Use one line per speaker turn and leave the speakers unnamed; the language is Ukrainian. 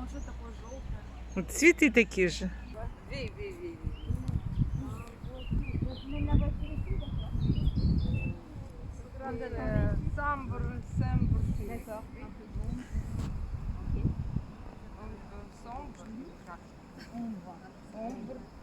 он что такое желтое?
От цвіти такі ж.
Самбр, сембр, Sombre.